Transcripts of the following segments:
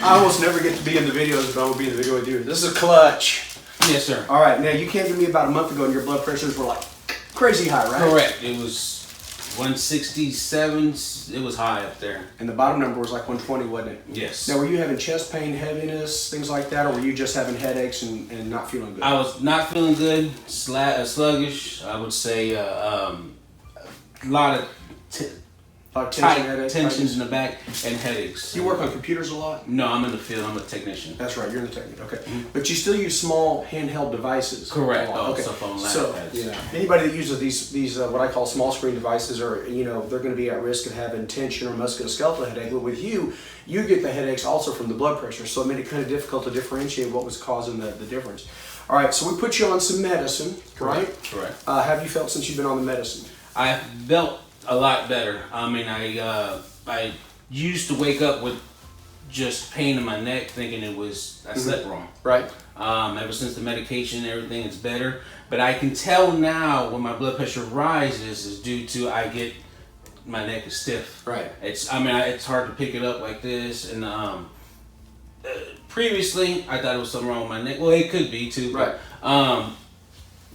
I almost never get to be in the videos, but I'm going to be in the video with you. This is a clutch. Yes, sir. All right. Now, you came to me about a month ago and your blood pressures were like crazy high, right? Correct. It was 167. It was high up there. And the bottom number was like 120, wasn't it? Yes. Now, were you having chest pain, heaviness, things like that, or were you just having headaches and not feeling good? I was not feeling good, sluggish. I would say a lot of tensions in the back and headaches. You work on computers a lot? No, I'm in the field. I'm a technician. That's right, you're in the technician. Okay, but you still use small handheld devices. Correct. Okay. So anybody that uses these what I call small screen devices, are they're going to be at risk of having tension or musculoskeletal headache. But with you get the headaches also from the blood pressure, so it made it kind of difficult to differentiate what was causing the difference. All right, so we put you on some medicine, right? Correct. Have you felt since you've been on the medicine? I felt a lot better. I mean, I used to wake up with just pain in my neck, thinking I slept wrong. Right. Ever since the medication and everything, it's better. But I can tell now when my blood pressure rises is due to my neck is stiff. Right. It's hard to pick it up like this. And previously, I thought it was something wrong with my neck. Well, it could be too. Right. But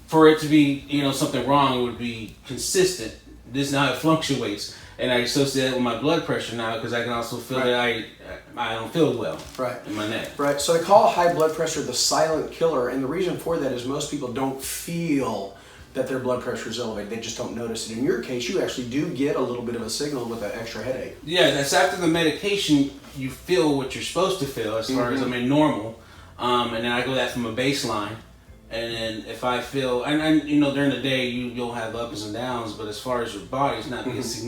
for it to be something wrong, it would be consistent. This is how it fluctuates, and I associate that with my blood pressure now because I can also feel that I don't feel well in my neck. Right. So they call high blood pressure the silent killer, and the reason for that is most people don't feel that their blood pressure is elevated. They just don't notice it. In your case, you actually do get a little bit of a signal with an extra headache. Yeah, that's after the medication. You feel what you're supposed to feel as far as normal, and then I go that from a baseline. And then if I feel, and during the day you'll have ups and downs, but as far as your body, it's not.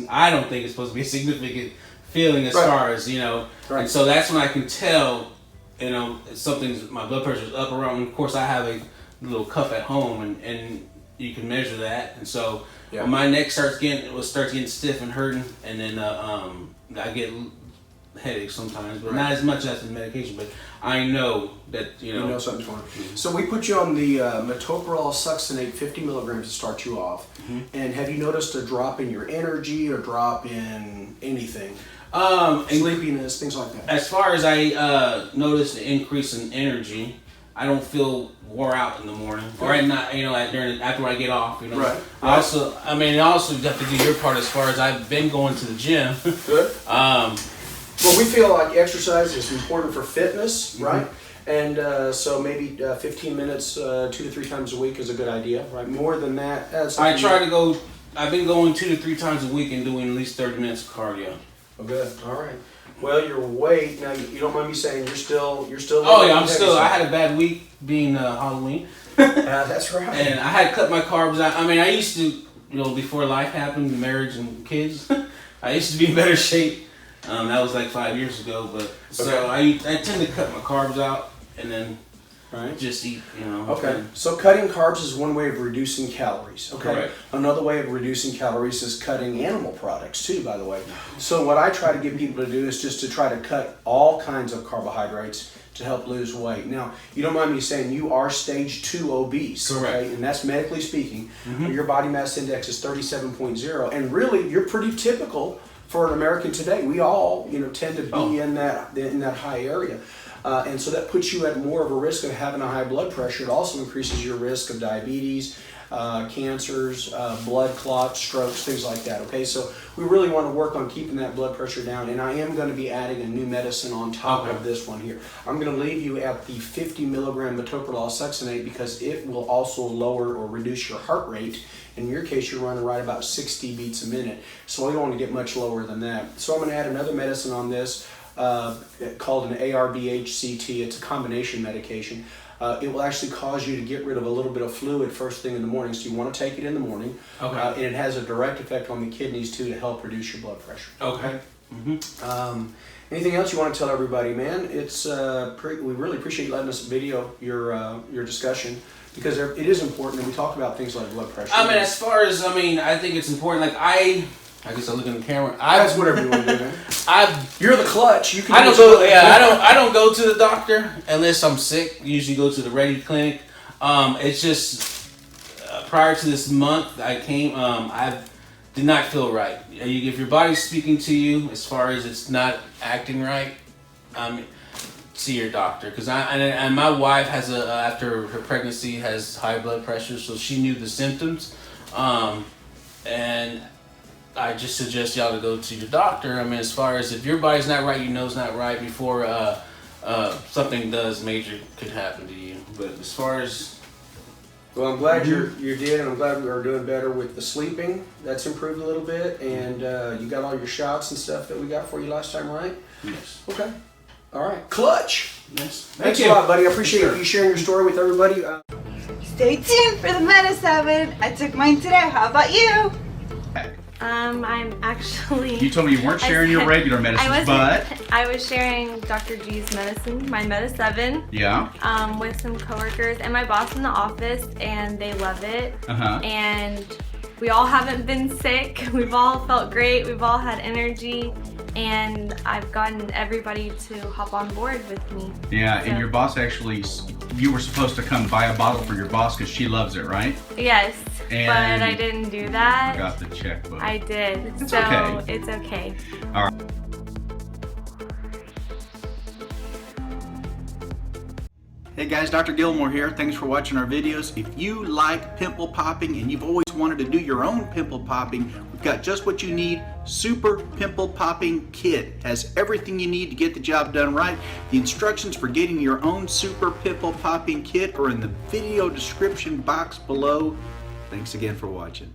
I don't think it's supposed to be a significant feeling as far as Right. And so that's when I can tell, my blood pressure is up around. And of course, I have a little cuff at home, and you can measure that. And so when my neck starts getting stiff and hurting, and then I get headaches sometimes, but not as much as the medication. But I know that you know something's going on. So we put you on the metoprolol succinate 50 milligrams to start you off. And have you noticed a drop in your energy or drop in anything? Sleepiness, things like that. As far as I noticed an increase in energy, I don't feel wore out in the morning or at night. After I get off. Right. I also have to do your part as far as I've been going to the gym. Good. Well, we feel like exercise is important for fitness, right? And so maybe 15 minutes 2 to 3 times a week is a good idea, right? More than that, I try to go. I've been going 2 to 3 times a week and doing at least 30 minutes of cardio. Oh, good. All right. Well, your weight now. You don't mind me saying you're still. Oh yeah, I'm still. I had a bad week being Halloween. That's right. And I had cut my carbs out. I mean, I used to, before life happened, marriage and kids, I used to be in better shape. That was like 5 years ago, but so I tend to cut my carbs out and then just eat, Okay, so cutting carbs is one way of reducing calories. Okay, correct. Another way of reducing calories is cutting animal products too, by the way. So what I try to get people to do is just to try to cut all kinds of carbohydrates to help lose weight. Now, you don't mind me saying you are stage 2 obese, correct. Okay? And that's medically speaking. Your body mass index is 37.0, and really you're pretty typical for an American today. We all, tend to be in that high area. And so that puts you at more of a risk of having a high blood pressure. It also increases your risk of diabetes, cancers, blood clots, strokes, things like that. Okay, so we really want to work on keeping that blood pressure down. And I am going to be adding a new medicine on top of this one here. I'm going to leave you at the 50 milligram metoprolol succinate because it will also lower or reduce your heart rate. In your case, you're running right about 60 beats a minute. So we don't want to get much lower than that. So I'm going to add another medicine on this called an ARBHCT. It's a combination medication. It will actually cause you to get rid of a little bit of fluid first thing in the morning. So you want to take it in the morning. Okay. And it has a direct effect on the kidneys too to help reduce your blood pressure. Okay. Anything else you want to tell everybody, man? It's we really appreciate you letting us video your discussion. Because it is important, and we talk about things like blood pressure. I mean, I think it's important. Like I guess I look in the camera. That's whatever you want to do, man. You're the clutch. You can. I don't go to the doctor unless I'm sick. Usually go to the Ready Clinic. It's just prior to this month, I came. I did not feel right. If your body's speaking to you as far as it's not acting right, see your doctor, because and my wife has after her pregnancy has high blood pressure, so she knew the symptoms, and I just suggest y'all to go to your doctor. I mean, as far as if your body's not right, you know it's not right before something major could happen to you. But as far as well, I'm glad you did, and I'm glad we are doing better with the sleeping. That's improved a little bit, and you got all your shots and stuff that we got for you last time, right? yes, Okay. All right. Clutch. yes, Thanks a lot, buddy. I appreciate you sharing your story with everybody. Stay tuned for the Meta 7. I took mine today. How about you? I'm actually. You told me you weren't sharing your regular medicines, but I was sharing Dr. G's medicine, my Meta 7. yeah. With some coworkers and my boss in the office, and they love it. And we all haven't been sick. We've all felt great. We've all had energy, and I've gotten everybody to hop on board with me. Yeah, So- and your boss actually, you were supposed to come buy a bottle for your boss because she loves it, right? Yes, And but I didn't do that. Got the checkbook. I did. It's so okay. it's okay. All right. Hey guys, Dr. Gilmore here. Thanks for watching our videos. If you like pimple popping and you've always wanted to do your own pimple popping, we've got just what you need. Super Pimple Popping Kit has everything you need to get the job done right. The instructions for getting your own Super Pimple Popping Kit are in the video description box below. Thanks again for watching.